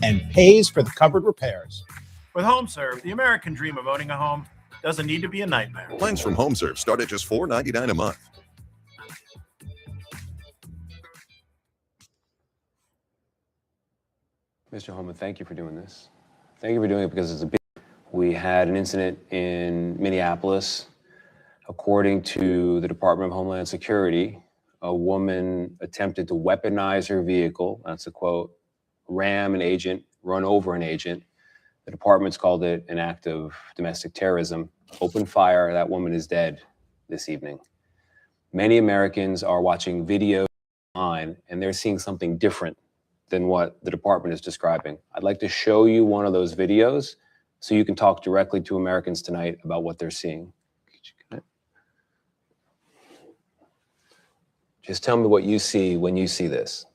and pays for the covered repairs. With HomeServe, the American dream of owning a home doesn't need to be a nightmare. Plans from HomeServe start at just $4.99 a month. Mr. Homan, thank you for doing this. Thank you for doing it because it's a big. We had an incident in Minneapolis. According to the Department of Homeland Security, a woman attempted to weaponize her vehicle. That's a quote, ram an agent, run over an agent. The department's called it an act of domestic terrorism. Open fire, that woman is dead this evening. Many Americans are watching videos online and they're seeing something different than what the department is describing. I'd like to show you one of those videos so you can talk directly to Americans tonight about what they're seeing. Just tell me what you see when you see this.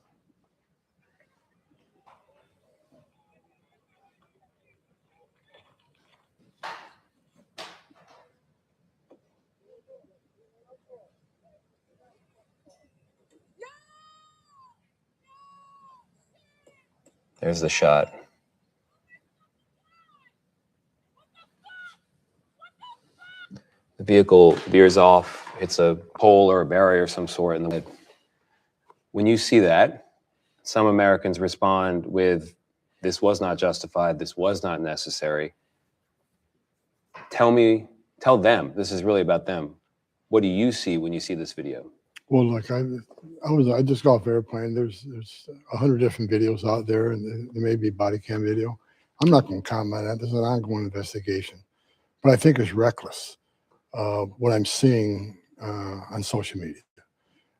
There's the shot. The vehicle veers off, hits a pole or a barrier of some sort. When you see that, some Americans respond with, this was not justified, this was not necessary. Tell them, this is really about them. What do you see when you see this video? Well, look, I just got off airplane. There's 100 different videos out there, and there may be body cam video. I'm not going to comment on that. This is an ongoing investigation, but I think it's reckless. What I'm seeing on social media,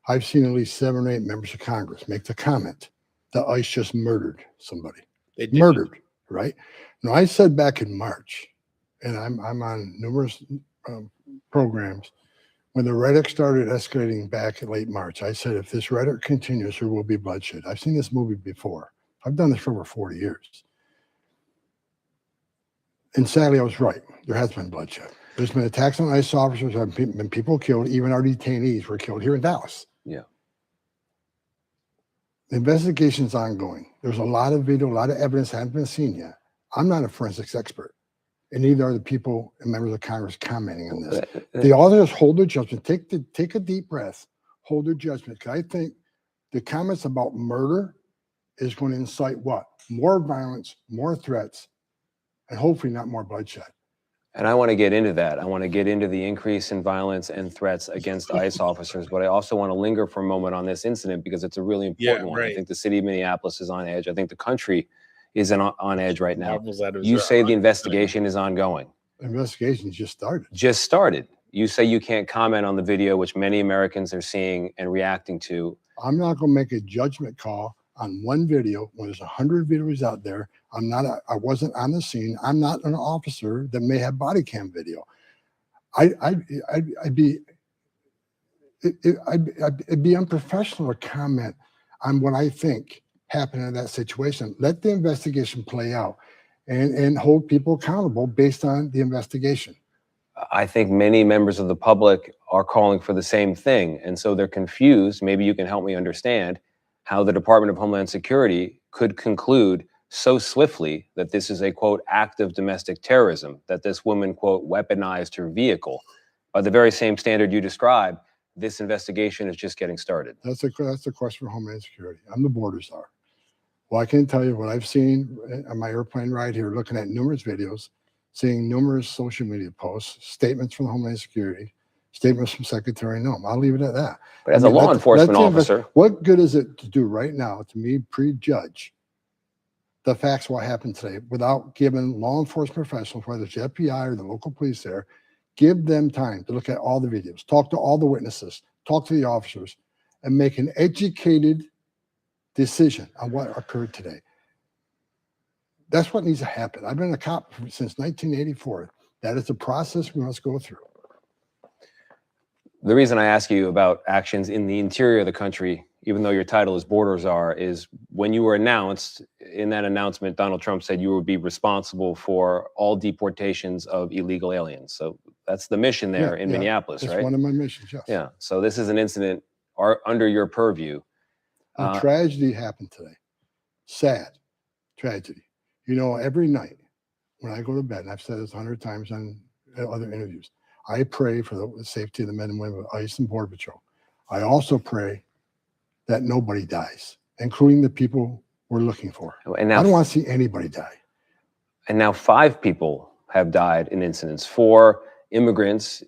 I've seen at least 7 or 8 members of Congress make the comment that ICE just murdered somebody. Murdered, right? Now, I said back in March, and I'm on numerous programs. When the rhetoric started escalating back in late March, I said, if this rhetoric continues, there will be bloodshed. I've seen this movie before. I've done this for over 40 years. And sadly, I was right. There has been bloodshed. There's been attacks on ICE officers. There have been people killed. Even our detainees were killed here in Dallas. Yeah. The investigation is ongoing. There's a lot of video, a lot of evidence hasn't been seen yet. I'm not a forensics expert. And neither are the people and members of Congress commenting on this. The auditors hold their judgment. Take a deep breath. Hold their judgment. Because I think the comments about murder is going to incite what? More violence, more threats, and hopefully not more bloodshed. And I want to get into that. I want to get into the increase in violence and threats against ICE officers, but I also want to linger for a moment on this incident because it's a really important one. I think the city of Minneapolis is on edge. I think the country is on edge right now. You say the investigation is ongoing. The investigation just started. Just started. You say you can't comment on the video, which many Americans are seeing and reacting to. I'm not going to make a judgment call on one video when there's 100 videos out there. I wasn't on the scene. I'm not an officer that may have body cam video. It'd be unprofessional to comment on what I think happened in that situation. Let the investigation play out and hold people accountable based on the investigation. I think many members of the public are calling for the same thing. And so they're confused. Maybe you can help me understand how the Department of Homeland Security could conclude so swiftly that this is a, quote, act of domestic terrorism, that this woman, quote, weaponized her vehicle. By the very same standard you described, this investigation is just getting started. That's the question for Homeland Security. I'm the border czar. Well, I can tell you what I've seen on my airplane ride here, looking at numerous videos, seeing numerous social media posts, statements from Homeland Security, statements from Secretary Noem. I'll leave it at that. But as a law enforcement officer, what good is it to do right now to me prejudge the facts of what happened today without giving law enforcement professionals, whether it's the FBI or the local police there, give them time to look at all the videos, talk to all the witnesses, talk to the officers, and make an educated decision on what occurred today. That's what needs to happen. I've been a cop since 1984. That is the process we must go through. The reason I ask you about actions in the interior of the country, even though your title is border czar, is when you were announced, in that announcement, Donald Trump said you would be responsible for all deportations of illegal aliens. So that's the mission there in Minneapolis, right? That's one of my missions, yes. Yeah. So this is an incident under your purview. A tragedy happened today. Sad. tragedy. You know, every night when I go to bed, and I've said this 100 times on other interviews, I pray for the safety of the men and women of ICE and Border Patrol. I also pray that nobody dies, including the people we're looking for. And now, I don't want to see anybody die. And now 5 people have died in incidents, 4 immigrants,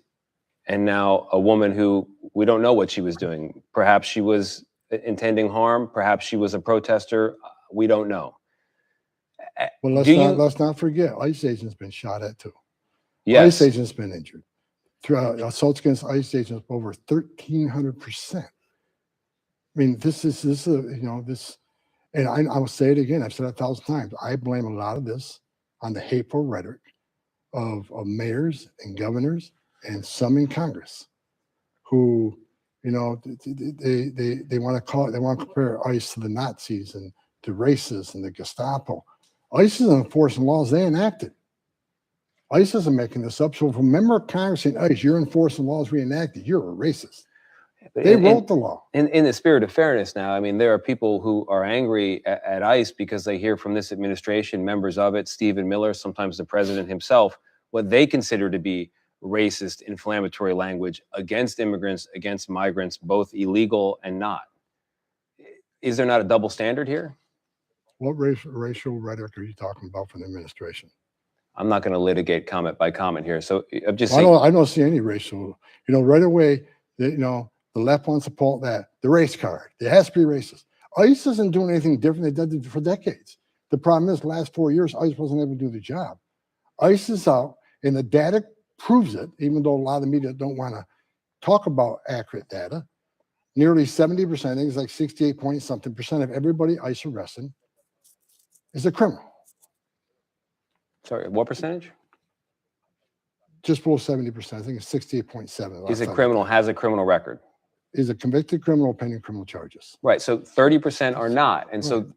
and now a woman who we don't know what she was doing. Perhaps she was intending harm. Perhaps she was a protester. We don't know. Well, let's not forget, ICE agents been shot at too. Yes. ICE agents been injured. Throughout assaults against ICE agents over 1,300%. I mean, this, and I will say it again. I've said it 1,000 times. I blame a lot of this on the hateful rhetoric of mayors and governors and some in Congress, who, they want to compare ICE to the Nazis and to racists and the Gestapo. ICE is enforcing laws they enacted. ICE isn't making this up. So if a member of Congress saying, ICE, you're enforcing laws we enacted, you're a racist. They wrote the law. In the spirit of fairness now, I mean, there are people who are angry at ICE because they hear from this administration, members of it, Stephen Miller, sometimes the president himself, what they consider to be racist, inflammatory language against immigrants, against migrants, both illegal and not. Is there not a double standard here? What racial rhetoric are you talking about from the administration? I'm not going to litigate comment by comment here. So I'm just saying, saying. I don't see any racial, right away, the left wants to pull that, the race card. It has to be racist. ICE isn't doing anything different than they did for decades. The problem is, the last 4 years, ICE wasn't able to do the job. ICE is out, and the data proves it, even though a lot of the media don't want to talk about accurate data. Nearly 70%, I think it's like 68 point something percent of everybody ICE arrested is a criminal. Sorry, what percentage? Just below 70%. I think it's 68.7. Is a criminal, has a criminal record. Is a convicted criminal pending criminal charges. Right. So 30% are not. And so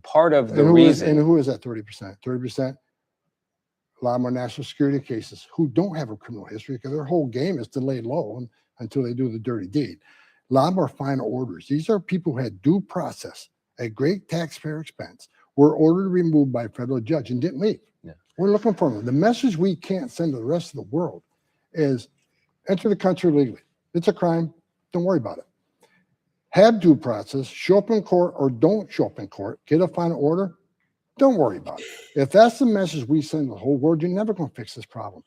part of the reason. And who is that 30%? 30%? A lot more national security cases who don't have a criminal history because their whole game is to lay low until they do the dirty deed. A lot more final orders. These are people who had due process at great taxpayer expense, were ordered removed by a federal judge and didn't leave. Yeah. We're looking for them. The message we can't send to the rest of the world is enter the country legally. It's a crime. Don't worry about it. Have due process, show up in court or don't show up in court, get a final order. Don't worry about it. If that's the message we send to the whole world, you're never going to fix this problem.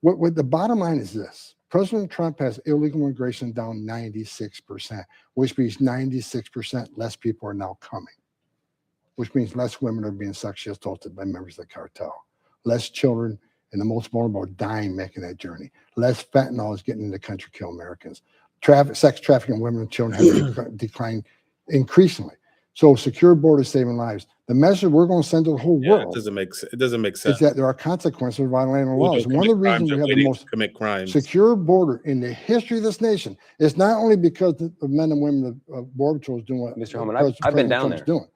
What the bottom line is this. President Trump has illegal immigration down 96%, which means 96% less people are now coming, which means less women are being sexually assaulted by members of the cartel, less children and the most vulnerable are dying making that journey, less fentanyl is getting in the country to kill Americans. Sex trafficking of women and children have declined increasingly. So secure borders saving lives. The message we're going to send to the whole world. It doesn't make sense. Is that there are consequences of violating the laws. One of the reasons we have the most secure border in the history of this nation is not only because the men and women of Border Patrol is doing what Mr. Homan, I've been down there. Doing.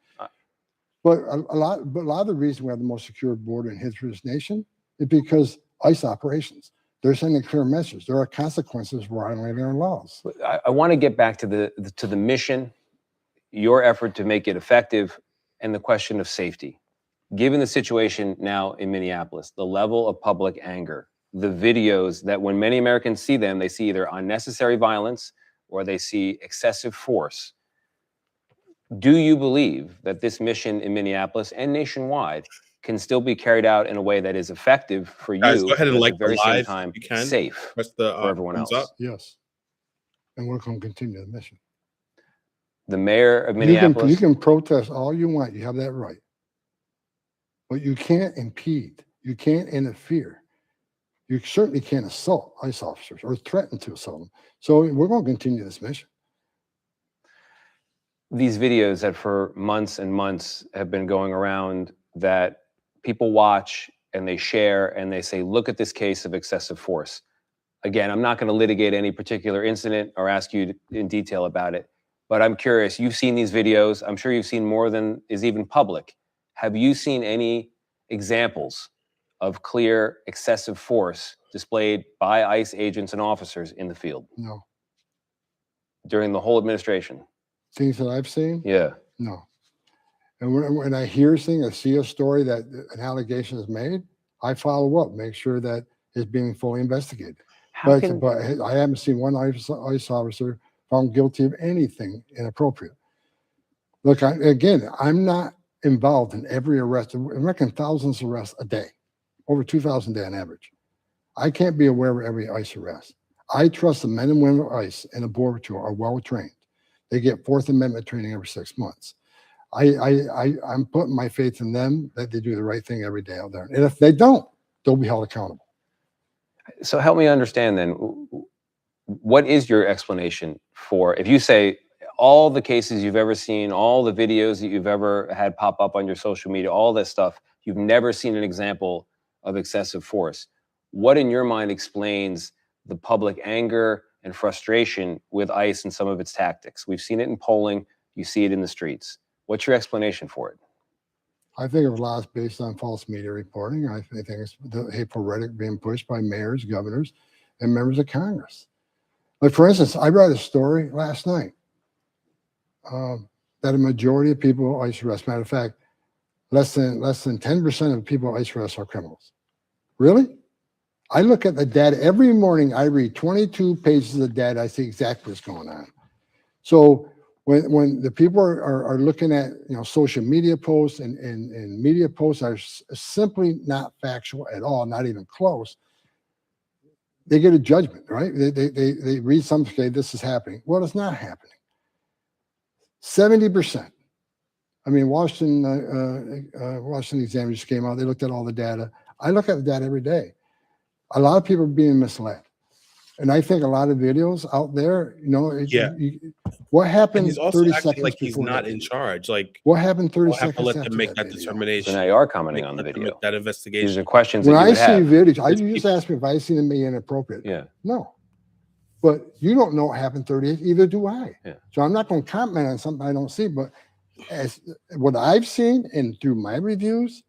But a lot of the reason we have the most secure border in history of this nation is because ICE operations. They're sending a clear message. There are consequences for violating our laws. I want to get back to the mission, your effort to make it effective, and the question of safety. Given the situation now in Minneapolis, the level of public anger, the videos that when many Americans see them, they see either unnecessary violence or they see excessive force. Do you believe that this mission in Minneapolis and nationwide can still be carried out in a way that is effective for you, guys, go ahead and at like the very same time safe Press the, for everyone else? up. Yes. And we're going to continue the mission. The mayor of Minneapolis. You can protest all you want. You have that right. But you can't impede. You can't interfere. You certainly can't assault ICE officers or threaten to assault them. So we're going to continue this mission. These videos that for months and months have been going around that people watch and they share and they say, look at this case of excessive force. Again, I'm not going to litigate any particular incident or ask you in detail about it, but I'm curious, you've seen these videos. I'm sure you've seen more than is even public. Have you seen any examples of clear excessive force displayed by ICE agents and officers in the field? No. During the whole administration? Things that I've seen? Yeah. No. And when I hear things, I see a story that an allegation is made, I follow up, make sure that it's being fully investigated. How But I haven't seen one ICE officer found guilty of anything inappropriate. Look, I'm not involved in every arrest. I reckon thousands of arrests a day, over 2,000 a day on average. I can't be aware of every ICE arrest. I trust the men and women of ICE and the Border Patrol are well trained. They get Fourth Amendment training every 6 months. I'm putting my faith in them that they do the right thing every day out there. And if they don't, they'll be held accountable. So help me understand then, what is your explanation for, if you say all the cases you've ever seen, all the videos that you've ever had pop up on your social media, all this stuff, you've never seen an example of excessive force. What in your mind explains the public anger and frustration with ICE and some of its tactics? We've seen it in polling, you see it in the streets. What's your explanation for it? I think a lot is based on false media reporting. I think it's the hateful rhetoric being pushed by mayors, governors, and members of Congress. Like, for instance, I read a story last night that a majority of people ICE arrest, matter of fact, less than 10% of people ICE arrest are criminals. Really? I look at the data every morning. I read 22 pages of data. I see exactly what's going on. So when the people are looking at social media posts and media posts are simply not factual at all, not even close, they get a judgment, right? They read something, okay, this is happening. Well, it's not happening. 70%. I mean, Washington Examiner just came out. They looked at all the data. I look at the data every day. A lot of people are being misled. And I think a lot of videos out there, what happened? And he's also 30 acting seconds like he's before not that? in charge. Like, What happened 30 we'll have seconds to let after them make that video? determination. So now you are commenting on the Let them video. make that These investigation. are questions When that you I would see have. videos, you just asked me if I seen them being inappropriate. Yeah. No. But you don't know what happened 38, either do I. Yeah. So I'm not going to comment on something I don't see. But as what I've seen and through my reviews,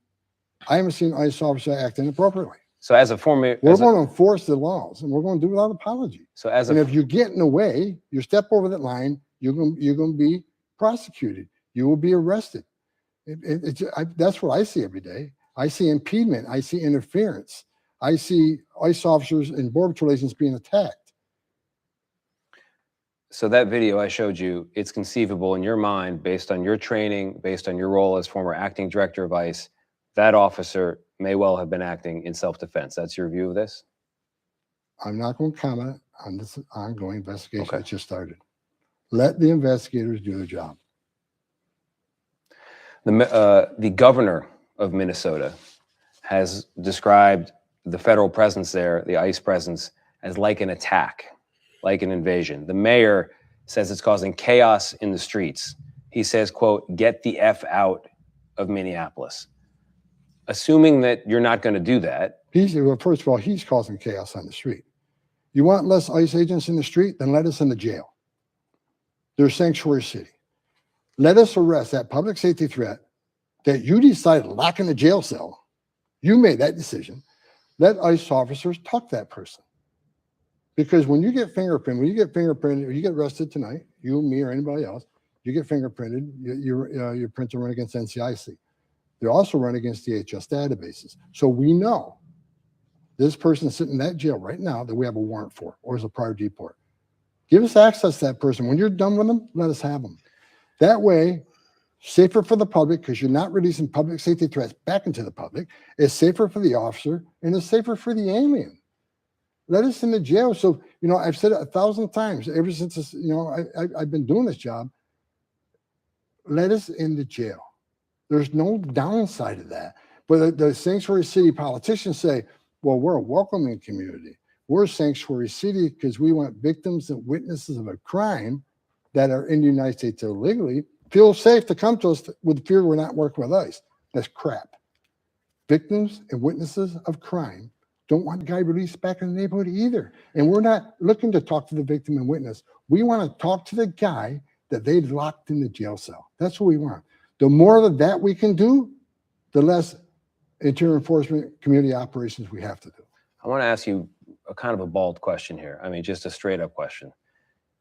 I haven't seen ICE officer act inappropriately. So as a former, We're going to enforce the laws, and we're going to do it without apology. so as And a, if you get in the way, you step over that line, you're going to be prosecuted. You will be arrested. That's what I see every day. I see impediment. I see interference. I see ICE officers and Border Patrol agents being attacked. so that video I showed you, it's conceivable in your mind, based on your training, based on your role as former acting director of ICE, that officer may well have been acting in self-defense. That's your view of this? I'm not going to comment on this ongoing investigation Okay. that just started. Let the investigators do their job. The governor of Minnesota has described the federal presence there, the ICE presence, as like an attack, like an invasion. The mayor says it's causing chaos in the streets. He says, quote, "Get the F out of Minneapolis." Assuming that you're not going to do that. Well, first of all, he's causing chaos on the street. You want less ICE agents in the street? Then let us in the jail. They're sanctuary city. Let us arrest that public safety threat that you decided to lock in a jail cell. You made that decision. Let ICE officers talk to that person. Because when you get fingerprinted, or you get arrested tonight, you, me, or anybody else, you get fingerprinted, your prints are run against NCIC. They're also run against DHS databases. So we know this person is sitting in that jail right now that we have a warrant for, or is a prior deport. Give us access to that person. When you're done with them, let us have them. That way, safer for the public, because you're not releasing public safety threats back into the public. It's safer for the officer, and it's safer for the alien. Let us in the jail. So, I've said it 1,000 times ever since this, I've been doing this job. Let us in the jail. There's no downside to that. But the sanctuary city politicians say, well, we're a welcoming community. We're a sanctuary city because we want victims and witnesses of a crime that are in the United States illegally feel safe to come to us with fear we're not working with ICE. That's crap. Victims and witnesses of crime don't want the guy released back in the neighborhood either. And we're not looking to talk to the victim and witness. We want to talk to the guy that they locked in the jail cell. That's what we want. The more of that we can do, the less interior enforcement community operations we have to do. I want to ask you a kind of a bald question here. I mean, just a straight up question.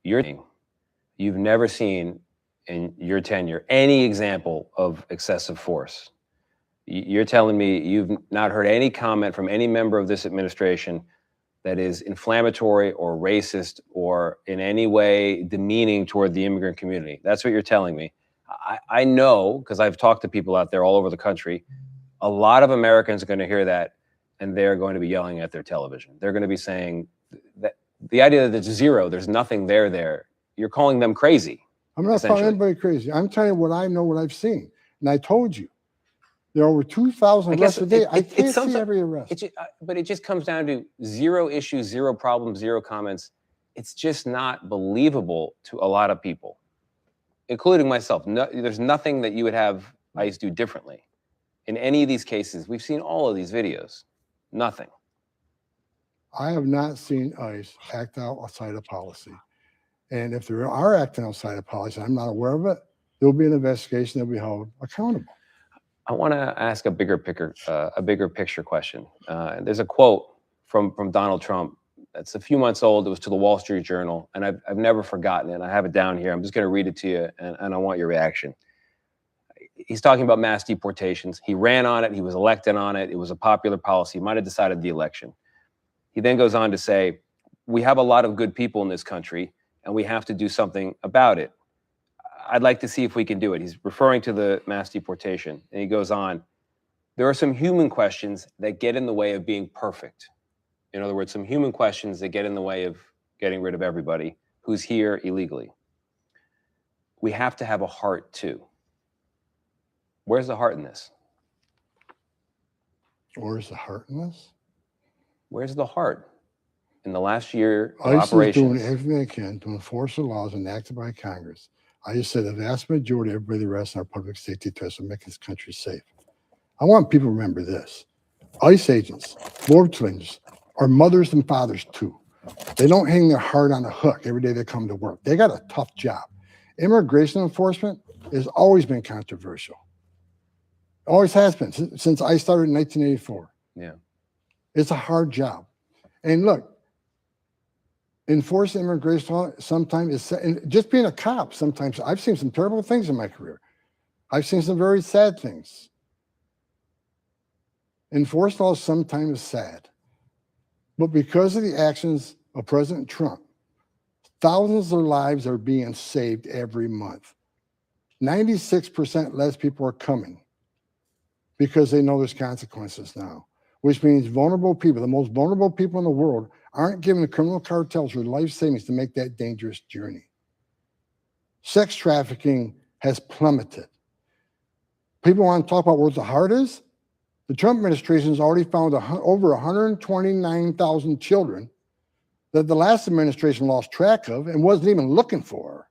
You've never seen in your tenure any example of excessive force. You're telling me you've not heard any comment from any member of this administration that is inflammatory or racist or in any way demeaning toward the immigrant community. That's what you're telling me. I know, because I've talked to people out there all over the country, a lot of Americans are going to hear that and they're going to be yelling at their television. They're going to be saying that the idea that there's zero, there's nothing there, you're calling them crazy. I'm not calling anybody crazy. I'm telling you what I know, what I've seen. And I told you, there are over 2,000 arrests a day. I can't see every arrest. But it just comes down to zero issues, zero problems, zero comments. It's just not believable to a lot of people, including myself. No, there's nothing that you would have ICE do differently. In any of these cases, we've seen all of these videos. Nothing. I have not seen ICE act outside of policy. And if there are acting outside of policy, I'm not aware of it, there will be an investigation that will be held accountable. I want to ask a bigger picture question. There's a quote from Donald Trump. It's a few months old. It was to the Wall Street Journal, and I've never forgotten it. I have it down here. I'm just going to read it to you, and I want your reaction. He's talking about mass deportations. He ran on it. He was elected on it. It was a popular policy. He might have decided the election. He then goes on to say, we have a lot of good people in this country, and we have to do something about it. I'd like to see if we can do it. He's referring to the mass deportation. And he goes on, there are some human questions that get in the way of being perfect. In other words, some human questions that get in the way of getting rid of everybody who's here illegally. We have to have a heart too. Where's the heart in this? Where's the heart in this? Where's the heart? In the last year of ICE operations. is doing everything they can to enforce the laws enacted by Congress. I just said the vast majority of everybody arrested are public safety tests are making this country safe. I want people to remember this. ICE agents, border agents, are mothers and fathers too. They don't hang their heart on a hook every day they come to work. They got a tough job. Immigration enforcement has always been controversial. Always has been since I started in 1984. Yeah. It's a hard job. And look, enforcing immigration law sometimes is just being a cop. Sometimes I've seen some terrible things in my career. I've seen some very sad things. Enforced law sometimes is sad, but because of the actions of President Trump, thousands of lives are being saved every month. 96% less people are coming because they know there's consequences now, which means vulnerable people, the most vulnerable people in the world, aren't giving the criminal cartels their life savings to make that dangerous journey. Sex trafficking has plummeted. People want to talk about where the heart is. The Trump administration has already found over 129,000 children that the last administration lost track of and wasn't even looking for.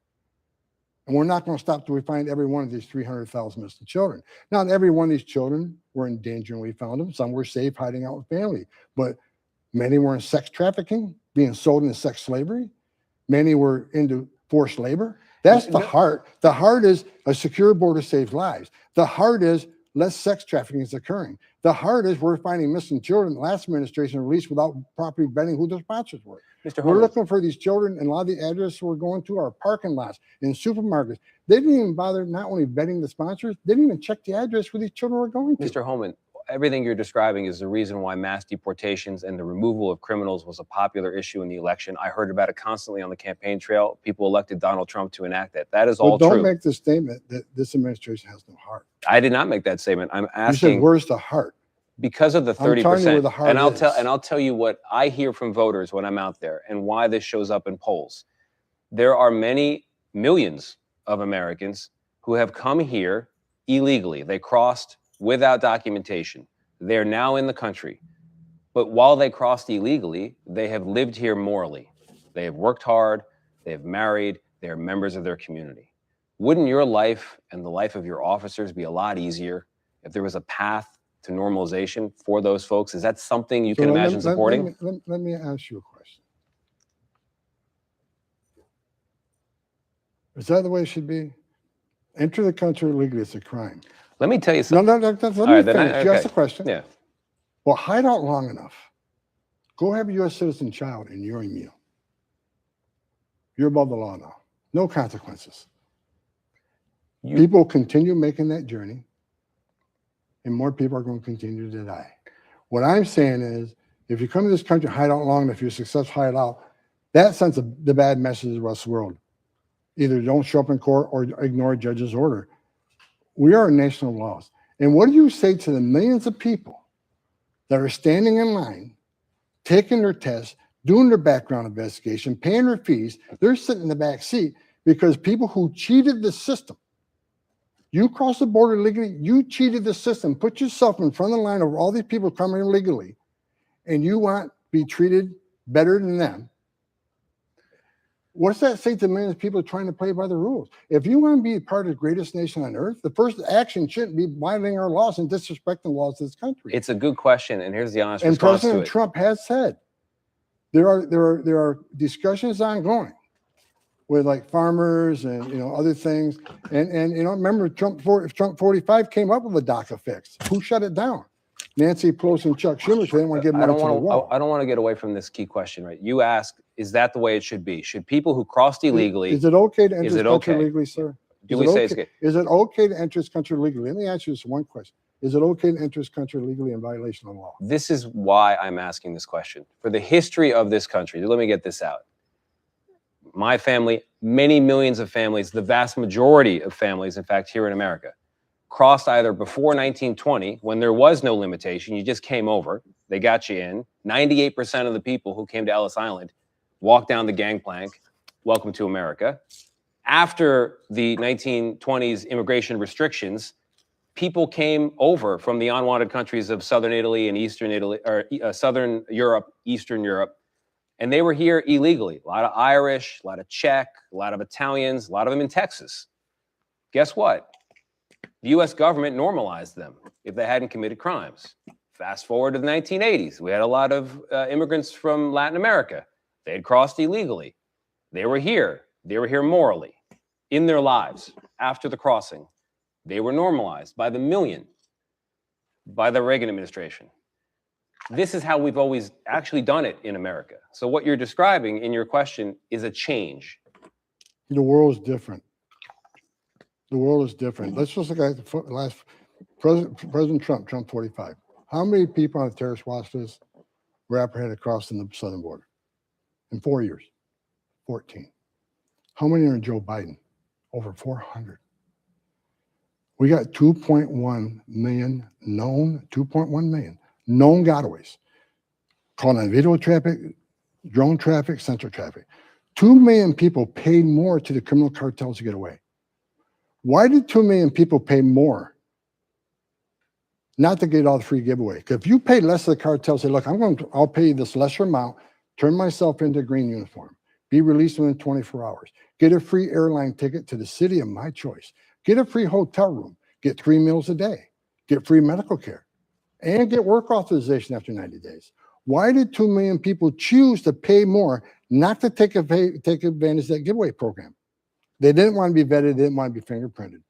And we're not going to stop till we find every one of these 300,000 missing children. Not every one of these children were in danger when we found them. Some were safe hiding out with family, but many were in sex trafficking, being sold into sex slavery. Many were into forced labor. That's the heart. The heart is a secure border saves lives. The heart is less sex trafficking is occurring. The heart is we're finding missing children. The last administration released without properly vetting who their sponsors were. Mr. We're Homan, looking for these children, and a lot of the addresses we're going to are parking lots in supermarkets. They didn't even bother not only vetting the sponsors, they didn't even check the address where these children were going to. Mr. Homan, everything you're describing is the reason why mass deportations and the removal of criminals was a popular issue in the election. I heard about it constantly on the campaign trail. People elected Donald Trump to enact that. That is all true. Don't make the statement that this administration has no heart. I did not make that statement. I'm asking. You said, where's the heart? Because of the 30%. I'm telling you where the heart is. I'll tell you what I hear from voters when I'm out there and why this shows up in polls. There are many millions of Americans who have come here illegally. They crossed without documentation. They're now in the country. But while they crossed illegally, they have lived here morally. They have worked hard, they have married, they are members of their community. Wouldn't your life and the life of your officers be a lot easier if there was a path to normalization for those folks? Is that something you can imagine supporting? Let me ask you a question. Is that the way it should be? Enter the country illegally, it's a crime. Let me tell you something. No, let me finish. You asked the question. Yeah. Well, hide out long enough. Go have a U.S. citizen child and you're immune. You're above the law now. No consequences. People continue making that journey, and more people are going to continue to die. What I'm saying is, if you come to this country, hide out long enough, if you're successful, hide out, that sends the bad message to the rest of the world. Either don't show up in court or ignore a judge's order. We are a nation of laws. And what do you say to the millions of people that are standing in line, taking their tests, doing their background investigation, paying their fees? They're sitting in the back seat because people who cheated the system. You cross the border legally, you cheated the system, put yourself in front of the line of all these people coming illegally, and you want to be treated better than them. What's that say to millions of people trying to play by the rules? If you want to be part of the greatest nation on earth, the first action shouldn't be violating our laws and disrespecting the laws of this country. It's a good question, and here's the honest and response to it. President Trump has said there are discussions ongoing with like farmers and other things, and remember Trump 45 came up with a DACA fix. Who shut it down? Nancy Pelosi and Chuck Schumer. They didn't want to give money to the wall. I don't want to get away from this key question, right? You ask, is that the way it should be? Should people who crossed illegally? Is it okay to enter this country legally, sir? Do we say it's okay? Is it okay to enter this country legally? Let me ask you this one question. Is it okay to enter this country legally in violation of law? This is why I'm asking this question. For the history of this country, let me get this out. My family, many millions of families, the vast majority of families, in fact, here in America, crossed either before 1920, when there was no limitation, you just came over, they got you in. 98% of the people who came to Ellis Island walked down the gangplank, welcome to America. After the 1920s immigration restrictions, people came over from the unwanted countries of Southern Italy and Eastern Italy, or Southern Europe, Eastern Europe, and they were here illegally. A lot of Irish, a lot of Czech, a lot of Italians, a lot of them in Texas. Guess what? The U.S. government normalized them if they hadn't committed crimes. Fast forward to the 1980s. We had a lot of immigrants from Latin America. They had crossed illegally. They were here. They were here morally, in their lives. After the crossing, they were normalized by the million, by the Reagan administration. This is how we've always actually done it in America. So what you're describing in your question is a change. The world is different. The world is different. Let's just look at the last President Trump 45. How many people on the terrorist watch list were apprehended crossing the southern border? In 4 years, 14. How many are in Joe Biden? Over 400. We got 2.1 million known, 2.1 million known gotaways, called on video traffic, drone traffic, central traffic. 2 million people paid more to the criminal cartels to get away. Why did 2 million people pay more? Not to get all the free giveaway. Because if you pay less to the cartel, say, look, I'll pay you this lesser amount, turn myself into a green uniform, be released within 24 hours, get a free airline ticket to the city of my choice, get a free hotel room, get 3 meals a day, get free medical care, and get work authorization after 90 days. Why did 2 million people choose to pay more, not to take advantage of that giveaway program? They didn't want to be vetted. They didn't want to be fingerprinted.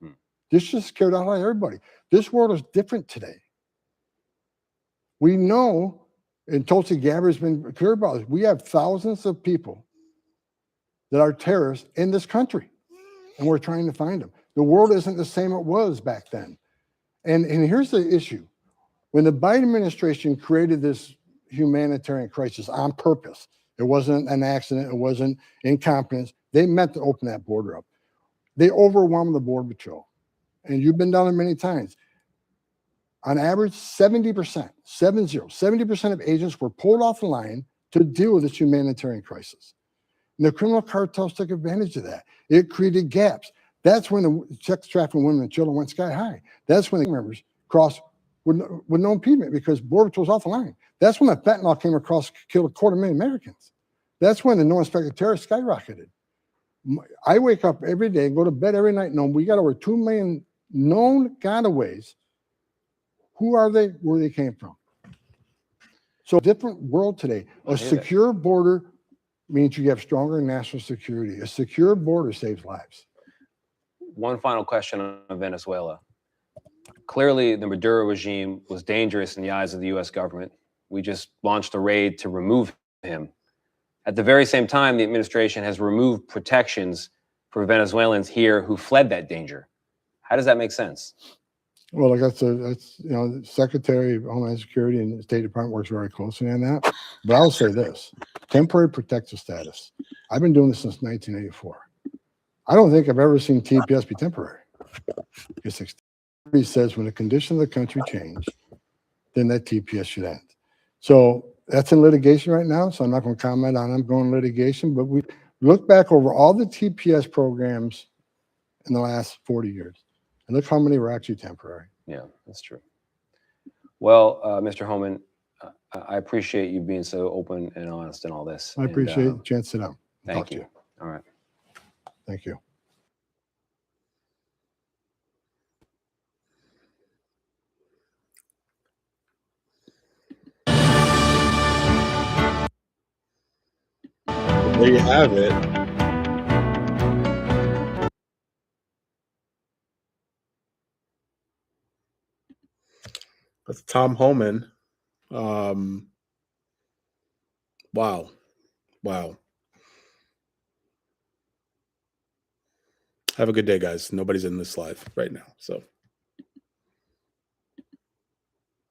This just scared out everybody. This world is different today. We know, and Tulsi Gabbard's been clear about this, we have thousands of people that are terrorists in this country, and we're trying to find them. The world isn't the same it was back then. And here's the issue. When the Biden administration created this humanitarian crisis on purpose, it wasn't an accident, it wasn't incompetence, they meant to open that border up. They overwhelmed the Border Patrol. And you've been down there many times. On average, 70% of agents were pulled off the line to deal with this humanitarian crisis. And the criminal cartels took advantage of that. It created gaps. That's when the sex trafficking women and children went sky high. That's when the members crossed with no impediment because Border Patrol was off the line. That's when the fentanyl came across, killed 250,000 Americans. That's when the no inspected terrorists skyrocketed. I wake up every day and go to bed every night knowing we got over 2 million known gotaways. Who are they? Where they came from? So different world today. A secure border means you have stronger national security. A secure border saves lives. One final question on Venezuela. Clearly, the Maduro regime was dangerous in the eyes of the U.S. government. We just launched a raid to remove him. At the very same time, the administration has removed protections for Venezuelans here who fled that danger. How does that make sense? Well, like that's the Secretary of Homeland Security and the State Department works very closely on that. But I'll say this: temporary protective status. I've been doing this since 1984. I don't think I've ever seen TPS be temporary. It says when the conditions of the country change, then that TPS should end. So that's in litigation right now. So I'm not going to comment on ongoing litigation. But we look back over all the TPS programs in the last 40 years. And look how many were actually temporary. Yeah, that's true. Well, Mr. Homan, I appreciate you being so open and honest in all this. I appreciate the chance to sit down. Thank you. All right. Thank you. There you have it. That's Tom Homan. Wow. Have a good day, guys. Nobody's in this live right now, so.